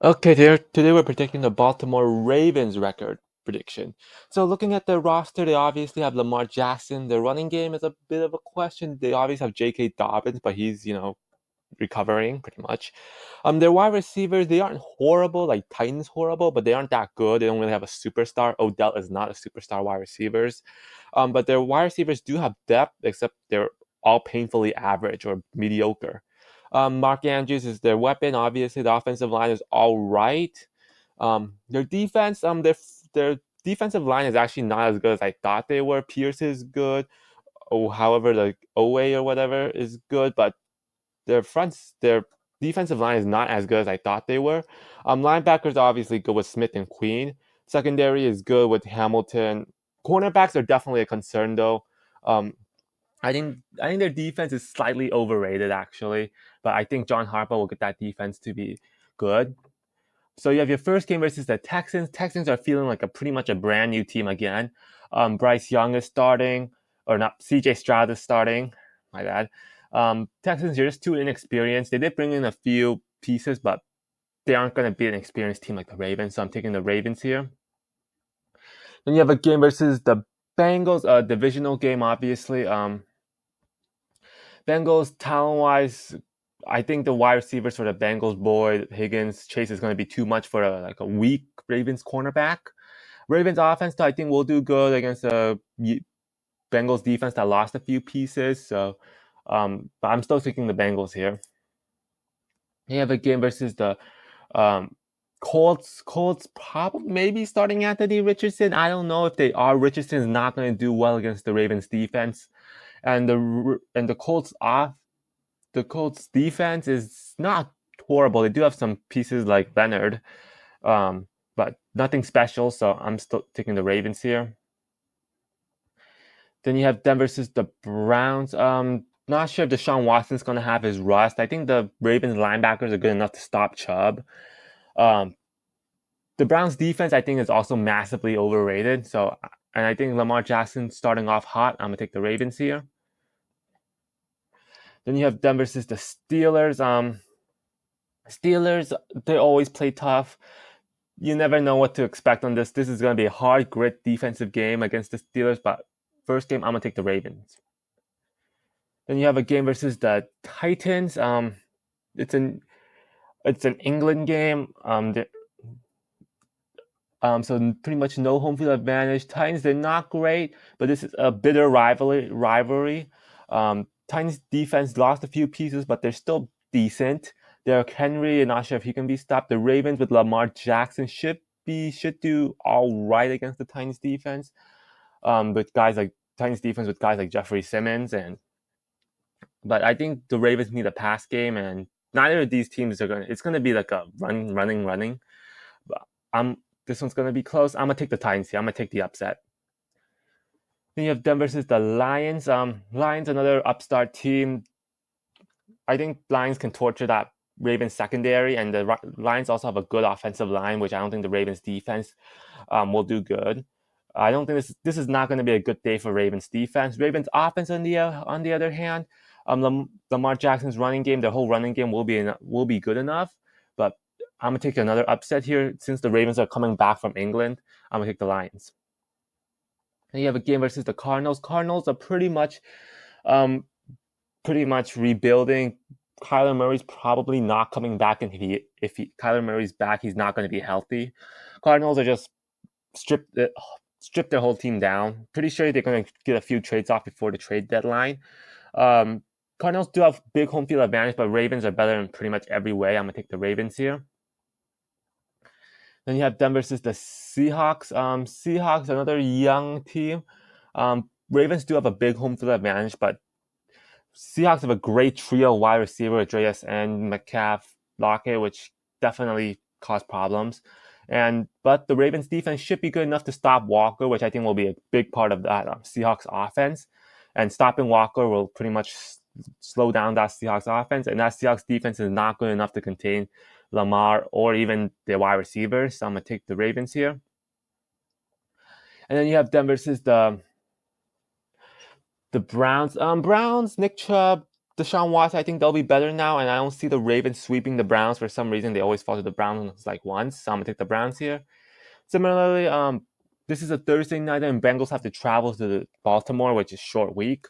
Okay, today we're predicting the Baltimore Ravens record prediction. So looking at their roster, they obviously have Lamar Jackson. Their running game is a bit of a question. They obviously have J.K. Dobbins, but he's, recovering pretty much. Their wide receivers, they aren't horrible, like Titans horrible, but they aren't that good. They don't really have a superstar. Odell is not a superstar wide receivers. But their wide receivers do have depth, except they're all painfully average or mediocre. Mark Andrews is their weapon. Obviously, the offensive line is all right. Their defense, their defensive line is actually not as good as I thought they were. Pierce is good. Oh, however, the Owe or whatever is good, but their defensive line is not as good as I thought they were. Linebackers are obviously good with Smith and Queen. Secondary is good with Hamilton. Cornerbacks are definitely a concern though. Um, I think their defense is slightly overrated actually, but I think John Harbaugh will get that defense to be good. So you have your first game versus the Texans. Texans are feeling like a pretty much a brand new team again. Bryce Young is starting, or not? C.J. Stroud is starting. My bad. Texans are just too inexperienced. They did bring in a few pieces, but they aren't going to be an experienced team like the Ravens. So I'm taking the Ravens here. Then you have a game versus the Bengals, a divisional game, obviously. Bengals talent wise, I think the wide receivers for the Bengals, Boyd, Higgins, Chase is going to be too much for a weak Ravens cornerback. Ravens offense, I think, will do good against a Bengals defense that lost a few pieces. So, but I'm still taking the Bengals here. You have a game versus the um, Colts. Colts probably maybe starting Anthony Richardson. I don't know if they are. Richardson is not going to do well against the Ravens defense, and the Colts defense is not horrible. They do have some pieces like Leonard, but nothing special. So I'm still taking the Ravens here. Then you have them versus the Browns. Not sure if Deshaun Watson's going to have his rust. I think the Ravens linebackers are good enough to stop Chubb. Um, the Browns defense, I think, is also massively overrated. So, and I think Lamar Jackson starting off hot. I'm gonna take the Ravens here. Then you have them versus the Steelers. Steelers, they always play tough. You never know what to expect on this. This is going to be a hard grit defensive game against the Steelers, but first game, I'm going to take the Ravens. Then you have a game versus the Titans. It's an it's an England game. So pretty much no home field advantage. Titans, they're not great, but this is a bitter rivalry. Titans defense lost a few pieces, but they're still decent. Derrick Henry, I'm not sure if he can be stopped. The Ravens with Lamar Jackson should do all right against the Titans defense. With guys like Titans defense with guys like Jeffrey Simmons but I think the Ravens need a pass game, and neither of these teams are gonna. It's gonna be like a running. But this one's gonna be close. I'm gonna take the Titans here. I'm gonna take the upset. Then you have them versus the Lions. Lions, another upstart team. I think Lions can torture that Ravens secondary, and the Lions also have a good offensive line, which I don't think the Ravens defense will do good. I don't think this is not going to be a good day for Ravens defense. Ravens offense, on the other hand, Lamar Jackson's running game, their whole running game will be good enough. But I'm gonna take another upset here since the Ravens are coming back from England. I'm gonna take the Lions. And you have a game versus the Cardinals. Cardinals are um, pretty much rebuilding. Kyler Murray's probably not coming back, and if Kyler Murray's back, he's not going to be healthy. Cardinals are just strip their whole team down. Pretty sure they're going to get a few trades off before the trade deadline. Um, Cardinals do have big home field advantage, but Ravens are better in pretty much every way. I'm gonna take the Ravens here. Then you have them versus the Seahawks. Seahawks, another young team. Ravens do have a big home field advantage, but Seahawks have a great trio wide receiver, Andreas and Metcalf, Lockett, which definitely cause problems. But the Ravens defense should be good enough to stop Walker, which I think will be a big part of that Seahawks offense. And stopping Walker will pretty much slow down that Seahawks offense. And that Seahawks defense is not good enough to contain Lamar or even their wide receivers. So I'm gonna take the Ravens here. And then you have them versus the Browns. Browns, Nick Chubb, Deshaun Watson, I think they'll be better now, and I don't see the Ravens sweeping the Browns for some reason. They always fall to the Browns like once, so I'm gonna take the Browns here. Similarly, this is a Thursday night, and Bengals have to travel to Baltimore, which is short week,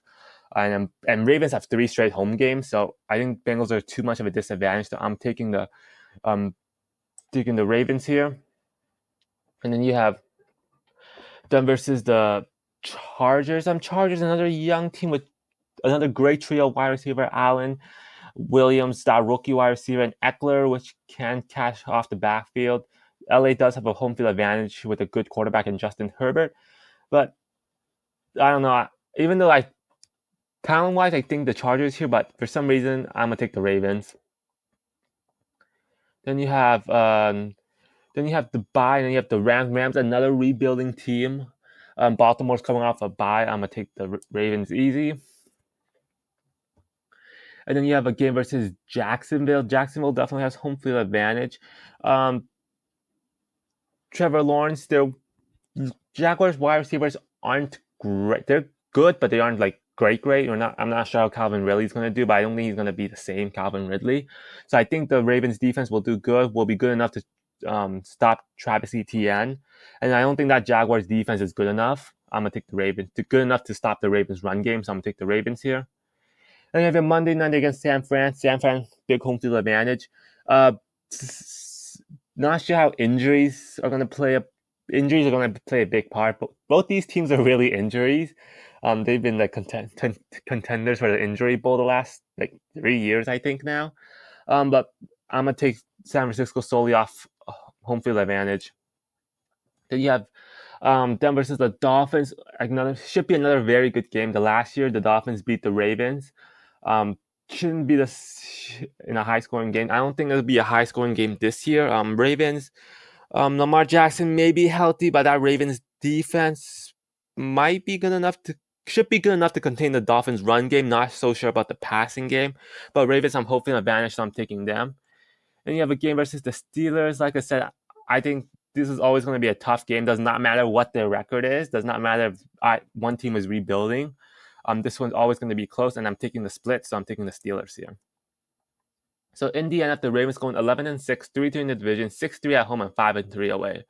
and Ravens have 3 straight home games, so I think Bengals are too much of a disadvantage. So I'm um taking the Ravens here, and then you have them versus the Chargers. Chargers, another young team with another great trio: wide receiver Allen, Williams, that rookie wide receiver, and Eckler, which can catch off the backfield. LA does have a home field advantage with a good quarterback in Justin Herbert, but I don't know. Even though talent wise, I think the Chargers here, but for some reason, I'm gonna take the Ravens. Then you have the bye, and then you have the Rams. Rams, another rebuilding team. Baltimore's coming off a bye. I'm gonna take the Ravens easy. And then you have a game versus Jacksonville. Jacksonville definitely has home field advantage. Um, Trevor Lawrence, their Jaguars wide receivers aren't great. They're good, but they aren't like great. I'm not sure how Calvin Ridley's going to do, but I don't think he's going to be the same Calvin Ridley. So I think the Ravens defense will do good. Will be good enough to stop Travis Etienne, and I don't think that Jaguars defense is good enough. I'm gonna take the Ravens. Good enough to stop the Ravens run game, so I'm gonna take the Ravens here. And you have a Monday night against San Fran. San Fran, big home field advantage. Uh, Not sure how injuries are going to play a injuries are going to play a big part. But both these teams are really injuries. They've been like contenders for the injury bowl the last like 3 years, I think now. But I'm gonna take San Francisco solely off home field advantage. Then you have them versus the Dolphins. Another should be another very good game. The last year the Dolphins beat the Ravens. Um, shouldn't be in a high scoring game. I don't think it'll be a high scoring game this year. Ravens. Lamar Jackson may be healthy, but that Ravens defense might be good enough to should be good enough to contain the Dolphins run game. Not so sure about the passing game, but Ravens I'm hoping advantage, so I'm taking them. And you have a game versus the Steelers. Like I said, I think this is always going to be a tough game. Does not matter what their record is. Does not matter if one team is rebuilding. This one's always going to be close, and I'm taking the split, so I'm taking the Steelers here. So in the end, the Ravens going 11-6, 3-3 in the division, 6-3 at home, and 5-3 away.